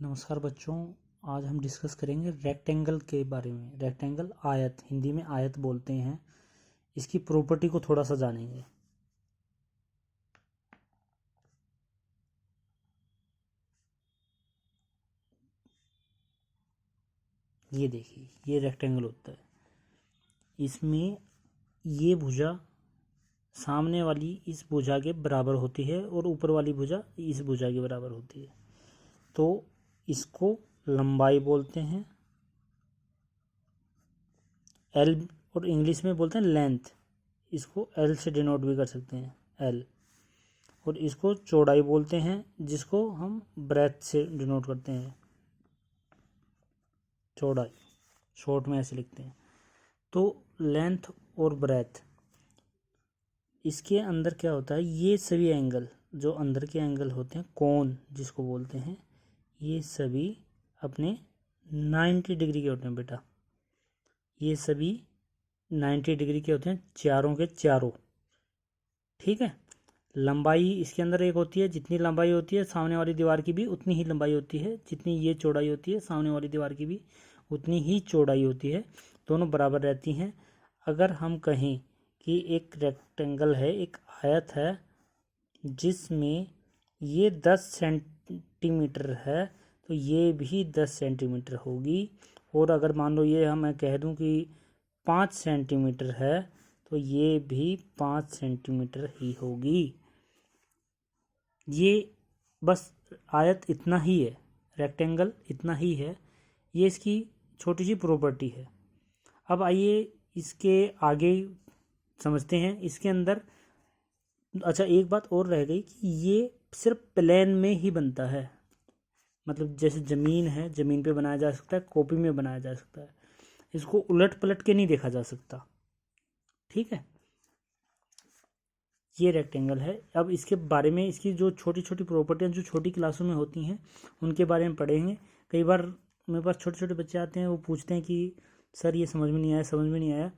नमस्कार बच्चों, आज हम डिस्कस करेंगे रेक्टेंगल के बारे में। रेक्टेंगल आयत, हिंदी में आयत बोलते हैं। इसकी प्रॉपर्टी को थोड़ा सा जानेंगे। ये देखिए, ये रेक्टेंगल होता है। इसमें ये भुजा सामने वाली इस भुजा के बराबर होती है और ऊपर वाली भुजा इस भुजा के बराबर होती है, तो इसको लंबाई बोलते हैं। एल, और इंग्लिश में बोलते हैं लेंथ। इसको एल से डिनोट भी कर सकते हैं, एल। और इसको चौड़ाई बोलते हैं, जिसको हम ब्रेथ से डिनोट करते हैं, चौड़ाई। शॉर्ट में ऐसे लिखते हैं। तो लेंथ और ब्रेथ, इसके अंदर क्या होता है, ये सभी एंगल जो अंदर के एंगल होते हैं, कोण जिसको बोलते हैं, ये सभी अपने 90 डिग्री के होते हैं बेटा। ये सभी 90 डिग्री के होते हैं, चारों के चारों। ठीक है। लंबाई इसके अंदर एक होती है, जितनी लंबाई होती है सामने वाली दीवार की भी उतनी ही लंबाई होती है। जितनी ये चौड़ाई होती है सामने वाली दीवार की भी उतनी ही चौड़ाई होती है। दोनों बराबर रहती हैं। अगर हम कहें कि एक रेक्टेंगल है, एक आयत है, जिसमें ये 10 सेंटीमीटर है, तो ये भी 10 सेंटीमीटर होगी। और अगर मान लो ये मैं कह दूं कि 5 सेंटीमीटर है, तो ये भी 5 सेंटीमीटर ही होगी। ये बस आयत इतना ही है, रेक्टेंगल इतना ही है। ये इसकी छोटी सी प्रॉपर्टी है। अब आइए इसके आगे समझते हैं। इसके अंदर अच्छा, एक बात और रह गई कि ये सिर्फ प्लेन में ही बनता है। मतलब जैसे ज़मीन है, ज़मीन पे बनाया जा सकता है, कॉपी में बनाया जा सकता है। इसको उलट पलट के नहीं देखा जा सकता। ठीक है। ये रेक्टेंगल है। अब इसके बारे में, इसकी जो छोटी छोटी प्रॉपर्टियाँ जो छोटी क्लासों में होती हैं, उनके बारे में पढ़ेंगे। कई बार मेरे पास छोटे छोटे बच्चे आते हैं, वो पूछते हैं कि सर ये समझ में नहीं आया, समझ में नहीं आया।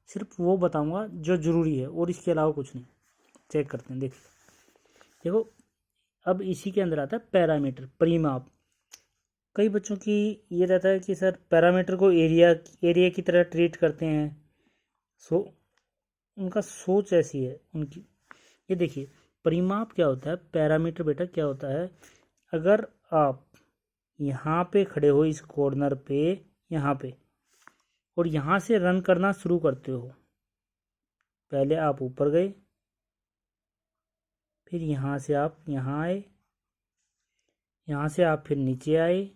सिर्फ वो बताऊंगा जो ज़रूरी है, और इसके अलावा कुछ नहीं। चेक करते हैं, देखो। अब इसी के अंदर आता है पैरामीटर, परिमाप। कई बच्चों की ये रहता है कि सर पैरामीटर को एरिया की तरह ट्रीट करते हैं। उनका सोच ऐसी है उनकी। ये देखिए, परिमाप क्या होता है, पैरामीटर बेटा क्या होता है। अगर आप यहाँ पे खड़े हो, इस कॉर्नर पे, यहाँ पे, और यहाँ से रन करना शुरू करते हो, पहले आप ऊपर गए, फिर यहाँ से आप यहाँ आए, यहाँ से आप फिर नीचे आए,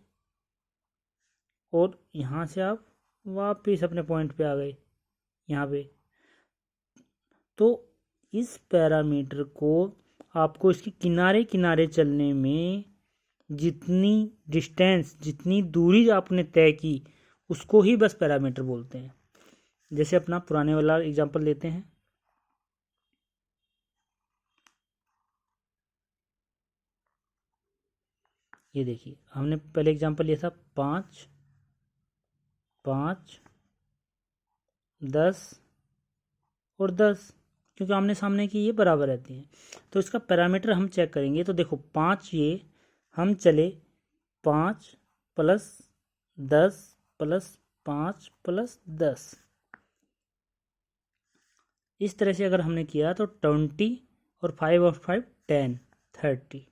और यहाँ से आप वापस अपने पॉइंट पे आ गए, यहाँ पे। तो इस पैरामीटर को आपको इसके किनारे किनारे चलने में जितनी डिस्टेंस, जितनी दूरी आपने तय की, उसको ही बस पैरामीटर बोलते हैं। जैसे अपना पुराने वाला एग्जांपल लेते हैं। ये देखिए, हमने पहले एग्जांपल लिया था 5, 5, 10 और 10, क्योंकि आमने सामने की ये बराबर रहती हैं। तो इसका पैरामीटर हम चेक करेंगे। तो देखो 5, ये हम चले 5 प्लस 10 प्लस 5 प्लस 10। इस तरह से अगर हमने किया तो 20, और 5 और 5 10, 30।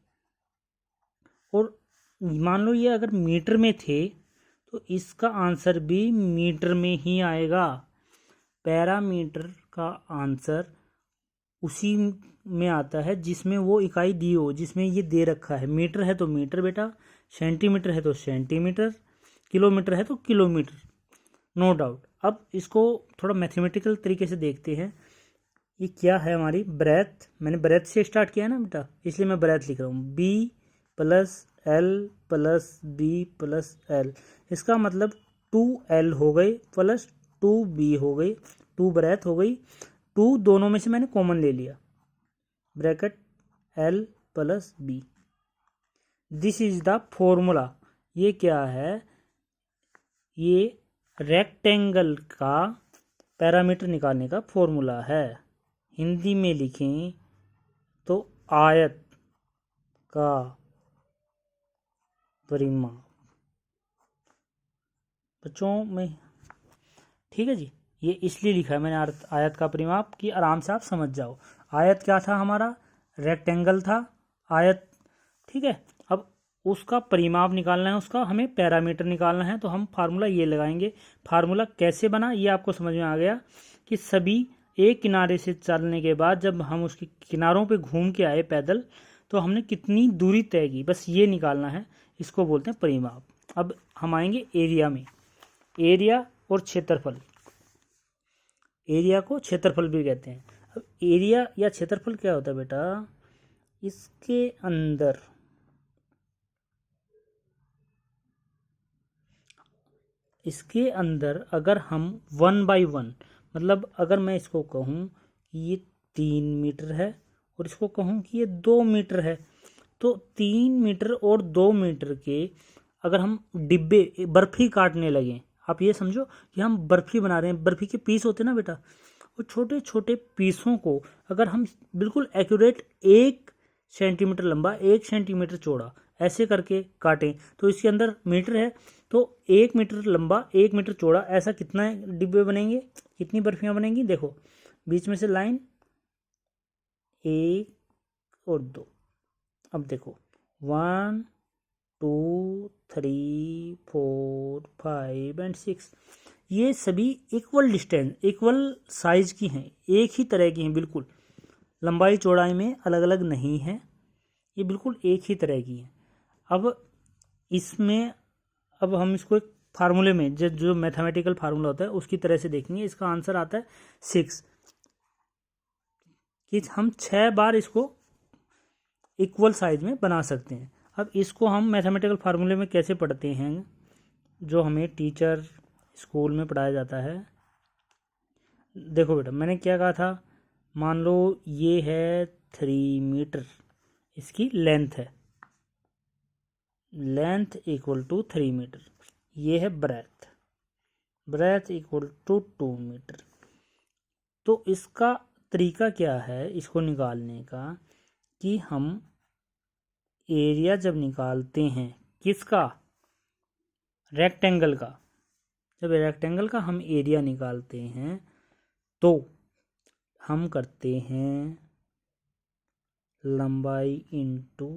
और मान लो ये अगर मीटर में थे, तो इसका आंसर भी मीटर में ही आएगा। पैरामीटर का आंसर उसी में आता है जिसमें वो इकाई दी हो, जिसमें ये दे रखा है। मीटर है तो मीटर बेटा, सेंटीमीटर है तो सेंटीमीटर, किलोमीटर है तो किलोमीटर, नो डाउट। अब इसको थोड़ा मैथमेटिकल तरीके से देखते हैं। ये क्या है, हमारी ब्रेथ। मैंने ब्रेथ से स्टार्ट किया ना बेटा, इसलिए मैं ब्रेथ लिख रहा हूँ। B plus L plus B plus L. इसका मतलब 2L हो गई प्लस 2B हो गई, 2 ब्रेथ हो गई। 2 दोनों में से मैंने कॉमन ले लिया, bracket L plus B। This is the formula. ये क्या है, ये रेक्टेंगल का पैरामीटर निकालने का फॉर्मूला है। हिंदी में लिखें तो आयत का परिमाप। बच्चों में, ठीक है जी। ये इसलिए लिखा है मैंने आयत का परिमाप कि आराम से आप समझ जाओ। आयत क्या था हमारा, रेक्टेंगल था आयत, ठीक है। अब उसका परिमाप निकालना है, उसका हमें पैरामीटर निकालना है, तो हम फार्मूला ये लगाएंगे। फार्मूला कैसे बना ये आपको समझ में आ गया कि सभी एक किनारे से चलने के बाद जब हम उसके किनारों पे घूम के आए पैदल, तो हमने कितनी दूरी तय की, बस ये निकालना है, इसको बोलते हैं परिमाप। अब हम आएंगे एरिया में। एरिया और क्षेत्रफल, एरिया को क्षेत्रफल भी कहते हैं। अब एरिया या क्षेत्रफल क्या होता है बेटा, इसके अंदर अगर हम 1/1, मतलब अगर मैं इसको कहूँ कि ये 3 मीटर है और इसको कहूँ कि ये 2 मीटर है, तो 3 मीटर और 2 मीटर के अगर हम डिब्बे बर्फी काटने लगे, आप ये समझो कि हम बर्फी बना रहे हैं, बर्फी के पीस होते हैं ना बेटा, वो छोटे छोटे पीसों को अगर हम बिल्कुल एक्यूरेट 1 सेंटीमीटर लंबा 1 सेंटीमीटर चौड़ा ऐसे करके काटें, तो इसके अंदर मीटर है, तो 1 मीटर लंबा 1 मीटर चौड़ा ऐसा कितना डिब्बे बनेंगे, कितनी बर्फियाँ बनेंगी, देखो बीच में से लाइन 1 और 2। अब देखो 1 2 3 4 5 एंड 6, ये सभी इक्वल डिस्टेंस इक्वल साइज की हैं, एक ही तरह की हैं, बिल्कुल लंबाई चौड़ाई में अलग अलग नहीं है, ये बिल्कुल एक ही तरह की है। अब इसमें अब हम इसको एक फार्मूले में जो मैथमेटिकल फार्मूला होता है उसकी तरह से देखेंगे। इसका आंसर आता है 6, कि हम 6 बार इसको इक्वल साइज में बना सकते हैं। अब इसको हम मैथमेटिकल फार्मूले में कैसे पढ़ते हैं, जो हमें टीचर स्कूल में पढ़ाया जाता है। देखो बेटा मैंने क्या कहा था, मान लो ये है 3 मीटर, इसकी लेंथ है, लेंथ इक्वल टू 3 मीटर, ये है breadth, breadth equal to 2 metre. तो इसका तरीका क्या है इसको निकालने का, कि हम एरिया जब निकालते हैं किसका, रेक्टेंगल का, जब रेक्टेंगल का हम एरिया निकालते हैं तो हम करते हैं लंबाई इंटू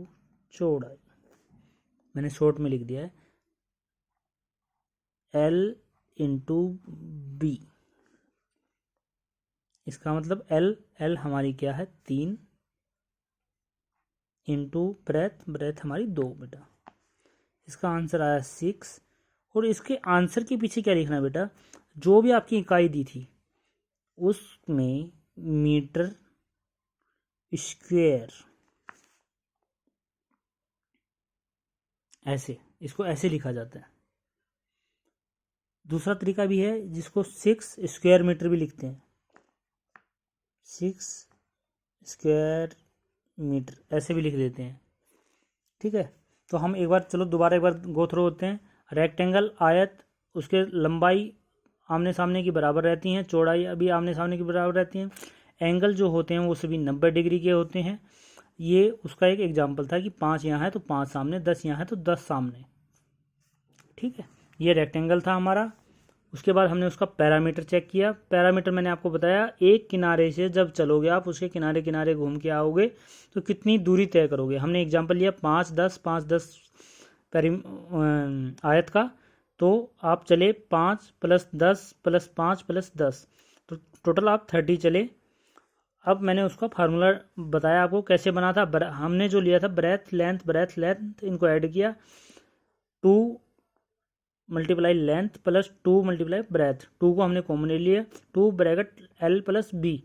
चौड़ाई, मैंने शॉर्ट में लिख दिया है L इंटू बी। इसका मतलब L हमारी क्या है 3 इंटू ब्रेथ, ब्रेथ हमारी 2 बेटा। इसका आंसर आया 6। और इसके आंसर के पीछे क्या लिखना है बेटा, जो भी आपकी इकाई दी थी उसमें मीटर स्क्वायर, ऐसे इसको ऐसे लिखा जाता है। दूसरा तरीका भी है जिसको 6 स्क्वायर मीटर भी लिखते हैं, 6 स्क्वायर मीटर ऐसे भी लिख देते हैं, ठीक है। तो हम एक बार चलो दोबारा एक बार गो थ्रू होते हैं। रेक्टेंगल आयत, उसके लंबाई आमने सामने की बराबर रहती हैं, चौड़ाई भी आमने सामने की बराबर रहती हैं, एंगल जो होते हैं वो सभी 90 डिग्री के होते हैं। ये उसका एक एग्जाम्पल था कि 5 यहाँ है तो 5 सामने, 10 यहाँ है तो 10 सामने, ठीक है। ये रेक्टेंगल था हमारा। उसके बाद हमने उसका पैरामीटर चेक किया। पैरामीटर मैंने आपको बताया, एक किनारे से जब चलोगे आप उसके किनारे किनारे घूम के आओगे तो कितनी दूरी तय करोगे। हमने एग्जांपल लिया 5 10 5 10 आयत का, तो आप चले 5 + 10 + 5 + 10, तो टोटल आप 30 चले। अब मैंने उसका फार्मूला बताया आपको कैसे बना था। हमने जो लिया था ब्रेथ लेंथ इनको ऐड किया, 2 multiply length plus 2 multiply breath, 2 को हमने कॉमन ले लिया, 2 ब्रैकेट L + B,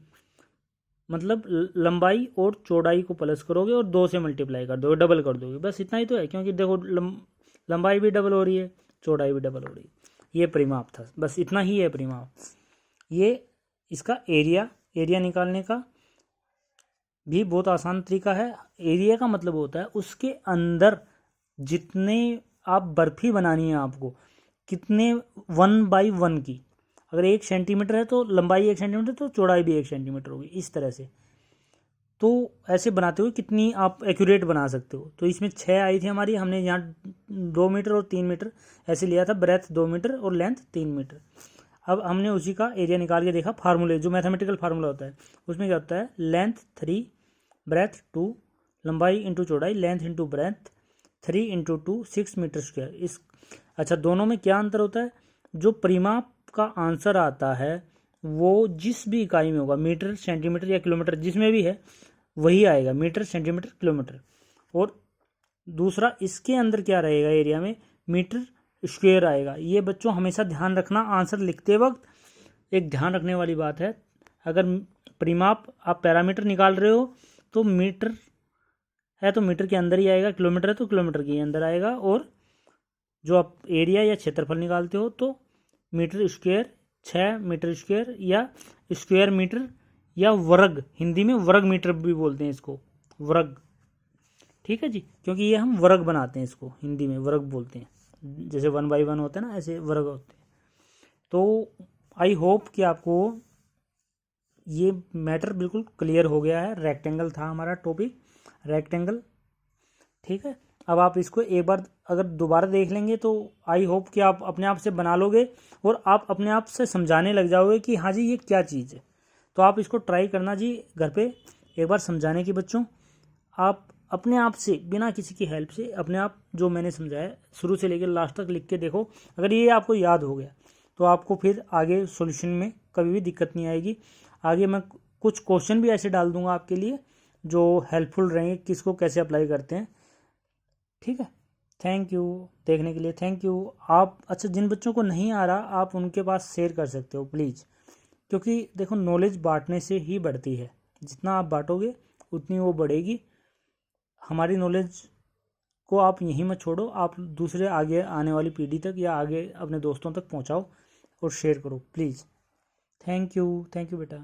मतलब लंबाई और चौड़ाई को प्लस करोगे और 2 से मल्टीप्लाई कर दोगे, डबल कर दोगे, बस इतना ही तो है। क्योंकि देखो लंबाई भी डबल हो रही है, चौड़ाई भी डबल हो रही है। ये परिमाप था, बस इतना ही है परिमाप। ये इसका एरिया निकालने का भी बहुत आसान तरीका है। एरिया का मतलब होता है उसके अंदर जितने आप बर्फी बनानी है आपको, कितने 1/1 की, अगर 1 सेंटीमीटर है तो लंबाई 1 सेंटीमीटर तो चौड़ाई भी 1 सेंटीमीटर होगी, इस तरह से। तो ऐसे बनाते हुए कितनी आप एक्यूरेट बना सकते हो। तो इसमें 6 आई थी हमारी, हमने यहाँ 2 मीटर और 3 मीटर ऐसे लिया था, ब्रेथ 2 मीटर और लेंथ 3 मीटर। अब हमने उसी का एरिया निकाल के देखा, फार्मूले जो मैथमेटिकल फार्मूला होता है उसमें क्या होता है, लेंथ 3 ब्रेथ 2, लंबाई इंटू चौड़ाई, length into breadth 3 into 2 6 metre square. इस अच्छा दोनों में क्या अंतर होता है, जो परिमाप का आंसर आता है वो जिस भी इकाई में होगा, मीटर सेंटीमीटर या किलोमीटर जिसमें भी है वही आएगा, मीटर सेंटीमीटर किलोमीटर। और दूसरा इसके अंदर क्या रहेगा, एरिया में मीटर स्क्वायर आएगा। ये बच्चों हमेशा ध्यान रखना, आंसर लिखते वक्त एक ध्यान रखने वाली बात है। अगर परिमाप आप पैरामीटर निकाल रहे हो तो मीटर है तो मीटर के अंदर ही आएगा, किलोमीटर है तो किलोमीटर के अंदर आएगा, और जो आप एरिया या क्षेत्रफल निकालते हो तो मीटर स्क्वायर, 6 मीटर स्क्वायर या स्क्वायर मीटर या वर्ग, हिंदी में वर्ग मीटर भी बोलते हैं इसको, वर्ग। ठीक है जी, क्योंकि ये हम वर्ग बनाते हैं, इसको हिंदी में वर्ग बोलते हैं, जैसे 1/1 होता है ना, ऐसे वर्ग होते हैं। तो आई होप कि आपको ये मैटर बिल्कुल क्लियर हो गया है। रेक्टेंगल था हमारा टॉपिक, रेक्टेंगल। ठीक है, अब आप इसको एक बार अगर दोबारा देख लेंगे तो आई होप कि आप अपने आप से बना लोगे और आप अपने आप से समझाने लग जाओगे कि हाँ जी ये क्या चीज़ है। तो आप इसको ट्राई करना जी घर पे एक बार समझाने की बच्चों। आप अपने आप से बिना किसी की हेल्प से अपने आप जो मैंने समझाया शुरू से लेकर लास्ट तक लिख के देखो। अगर ये आपको याद हो गया तो आपको फिर आगे सॉल्यूशन में कभी भी दिक्कत नहीं आएगी। आगे मैं कुछ क्वेश्चन भी ऐसे डाल दूंगा आपके लिए जो हेल्पफुल रहेंगे, किसको कैसे अप्लाई करते हैं। ठीक है, थैंक यू देखने के लिए, थैंक यू। आप अच्छा जिन बच्चों को नहीं आ रहा आप उनके पास शेयर कर सकते हो प्लीज़, क्योंकि देखो नॉलेज बांटने से ही बढ़ती है, जितना आप बांटोगे उतनी वो बढ़ेगी। हमारी नॉलेज को आप यहीं मत छोड़ो, आप दूसरे आगे आने वाली पीढ़ी तक या आगे अपने दोस्तों तक पहुंचाओ और शेयर करो प्लीज़। थैंक यू बेटा।